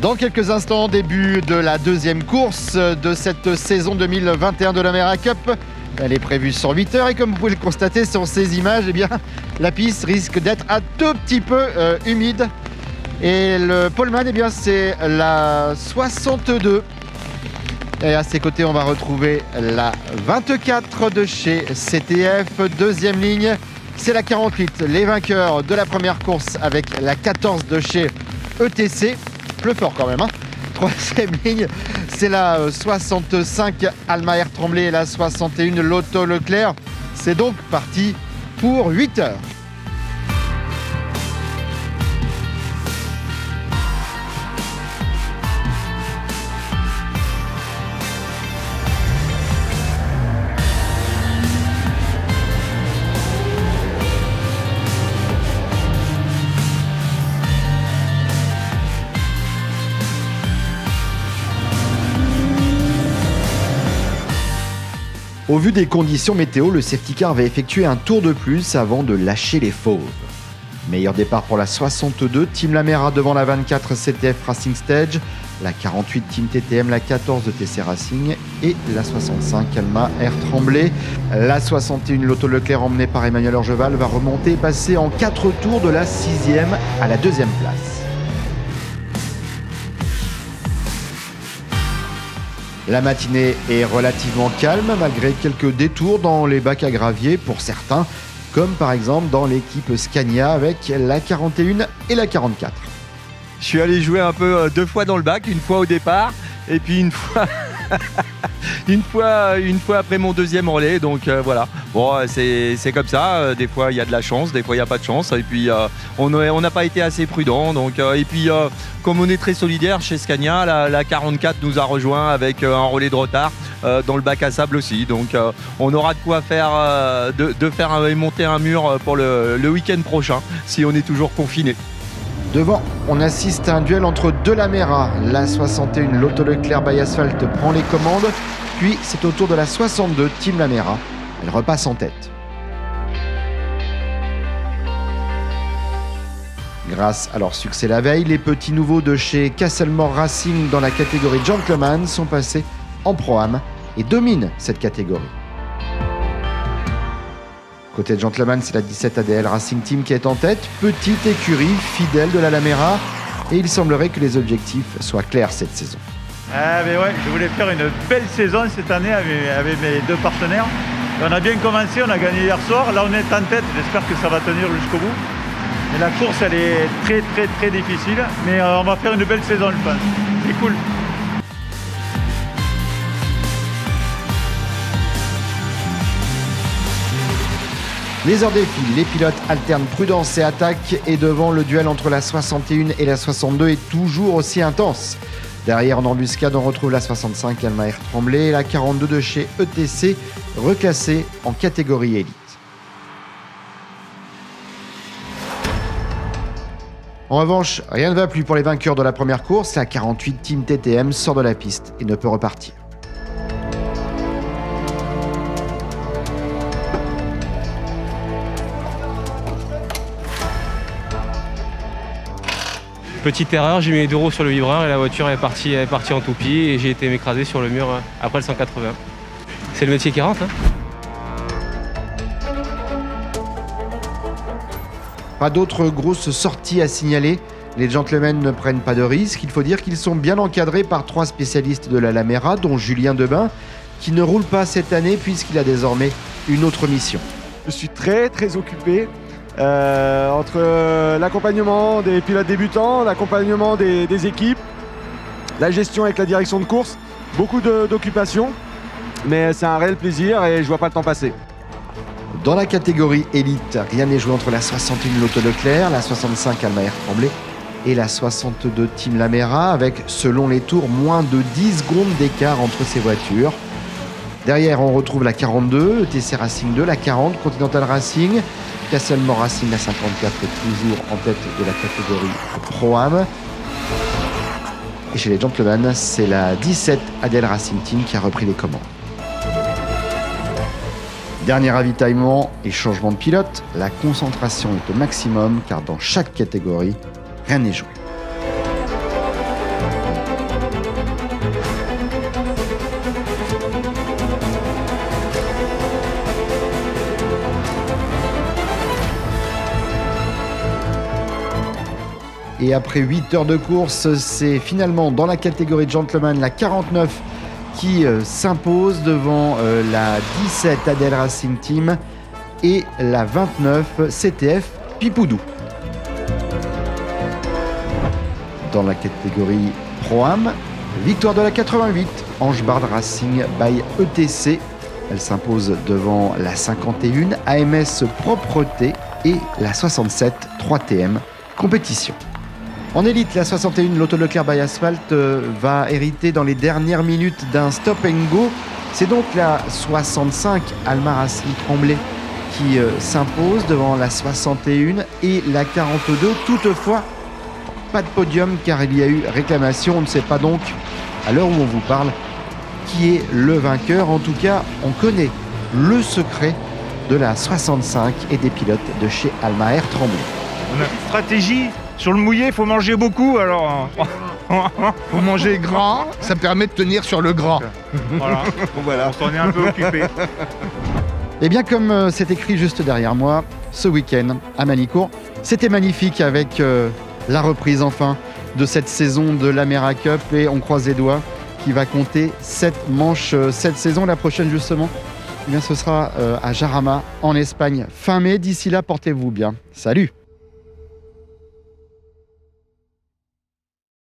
Dans quelques instants, début de la deuxième course de cette saison 2021 de l'Amera Cup. Elle est prévue sur 8 heures et comme vous pouvez le constater sur ces images, eh bien, la piste risque d'être un tout petit peu humide. Et le poleman, eh bien, c'est la 62. Et à ses côtés, on va retrouver la 24 de chez CTF. Deuxième ligne, c'est la 48. Les vainqueurs de la première course avec la 14 de chez ETC. Pleut fort quand même, hein. Troisième ligne, c'est la 65 Alma Air Tremblay et la 61 Lotto Leclerc. C'est donc parti pour 8 heures. Au vu des conditions météo, le safety car va effectuer un tour de plus avant de lâcher les fauves. Meilleur départ pour la 62, Team Lamera devant la 24 CTF Racing Stage, la 48 Team TTM, la 14 de TC Racing et la 65 Alma Air Tremblay. La 61 Lotto Leclerc emmenée par Emmanuel Orgeval va remonter et passer en 4 tours de la 6e à la 2e place. La matinée est relativement calme malgré quelques détours dans les bacs à gravier pour certains, comme par exemple dans l'équipe Scania avec la 41 et la 44. Je suis allé jouer un peu 2 fois dans le bac, une fois au départ et puis une fois une fois après mon deuxième relais, donc voilà. Bon, c'est comme ça, des fois il y a de la chance, des fois il n'y a pas de chance, et puis on n'a pas été assez prudent, donc, et puis comme on est très solidaire chez Scania, la 44 nous a rejoint avec un relais de retard dans le bac à sable aussi, donc on aura de quoi faire, de faire monter un mur pour le week-end prochain, si on est toujours confiné. Devant, on assiste à un duel entre deux Lamera. La 61 Lotto Leclerc by Asphalt prend les commandes, puis c'est au tour de la 62 Team Lamera. Elle repasse en tête. Grâce à leur succès la veille, les petits nouveaux de chez Castlemore Racing dans la catégorie Gentleman sont passés en Pro-Am et dominent cette catégorie. Côté Gentleman, c'est la 17 ADL Racing Team qui est en tête. Petite écurie fidèle de la Lamera. Et il semblerait que les objectifs soient clairs cette saison. Mais ouais, je voulais faire une belle saison cette année avec mes deux partenaires. On a bien commencé, on a gagné hier soir. Là, on est en tête. J'espère que ça va tenir jusqu'au bout. Et la course, elle est très difficile. Mais on va faire une belle saison, je pense. C'est cool. Les heures défilent, les pilotes alternent prudence et attaque et devant le duel entre la 61 et la 62 est toujours aussi intense. Derrière en embuscade on retrouve la 65 Alma Air Tremblay et la 42 de chez ETC reclassée en catégorie élite. En revanche, rien ne va plus pour les vainqueurs de la première course, la 48 Team TTM sort de la piste et ne peut repartir. Petite erreur, j'ai mis 2 roues sur le vibreur et la voiture est partie en toupie et j'ai été m'écraser sur le mur après le 180. C'est le métier qui rentre, hein. Pas d'autres grosses sorties à signaler. Les gentlemen ne prennent pas de risques. Il faut dire qu'ils sont bien encadrés par 3 spécialistes de la Lamera, dont Julien Debain, qui ne roule pas cette année puisqu'il a désormais une autre mission. Je suis très occupé. Entre l'accompagnement des pilotes débutants, l'accompagnement des équipes, la gestion avec la direction de course, beaucoup d'occupations, mais c'est un réel plaisir et je vois pas le temps passer. Dans la catégorie élite, rien n'est joué entre la 61 Lotto Leclerc, la 65 Alma Air Tremblay et la 62 Team Lamera, avec, selon les tours, moins de 10 secondes d'écart entre ces voitures. Derrière, on retrouve la 42, TC Racing 2, la 40, Continental Racing, Castlemore Racing, la 54, toujours en tête de la catégorie Pro-Am. Et chez les Gentlemen, c'est la 17 ADL Racing Team qui a repris les commandes. Dernier ravitaillement et changement de pilote, la concentration est au maximum car dans chaque catégorie, rien n'est joué. Et après 8 heures de course, c'est finalement dans la catégorie de gentleman la 49 qui s'impose devant la 17 Adel Racing Team et la 29 CTF Pipoudou. Dans la catégorie Pro-Am, victoire de la 88 Angebard Racing by ETC. Elle s'impose devant la 51 AMS Propreté et la 67 3TM Compétition. En élite, la 61 Lotto Leclerc by Asphalt va hériter dans les dernières minutes d'un stop and go. C'est donc la 65 Alma Racing Tremblay qui s'impose devant la 61 et la 42. Toutefois, pas de podium car il y a eu réclamation. On ne sait pas donc, à l'heure où on vous parle, qui est le vainqueur. En tout cas, on connaît le secret de la 65 et des pilotes de chez Alma Air Tremblay. On a une stratégie. Sur le mouillé, il faut manger beaucoup, alors... Faut manger gras, ça permet de tenir sur le gras. Voilà. On s'en est un peu occupé. Et bien comme c'est écrit juste derrière moi, ce week-end à Manicourt, c'était magnifique avec la reprise enfin de cette saison de l'Amera Cup et on croise les doigts qui va compter 7 manches cette saison. La prochaine justement, eh bien, ce sera à Jarama en Espagne fin mai. D'ici là, portez-vous bien. Salut!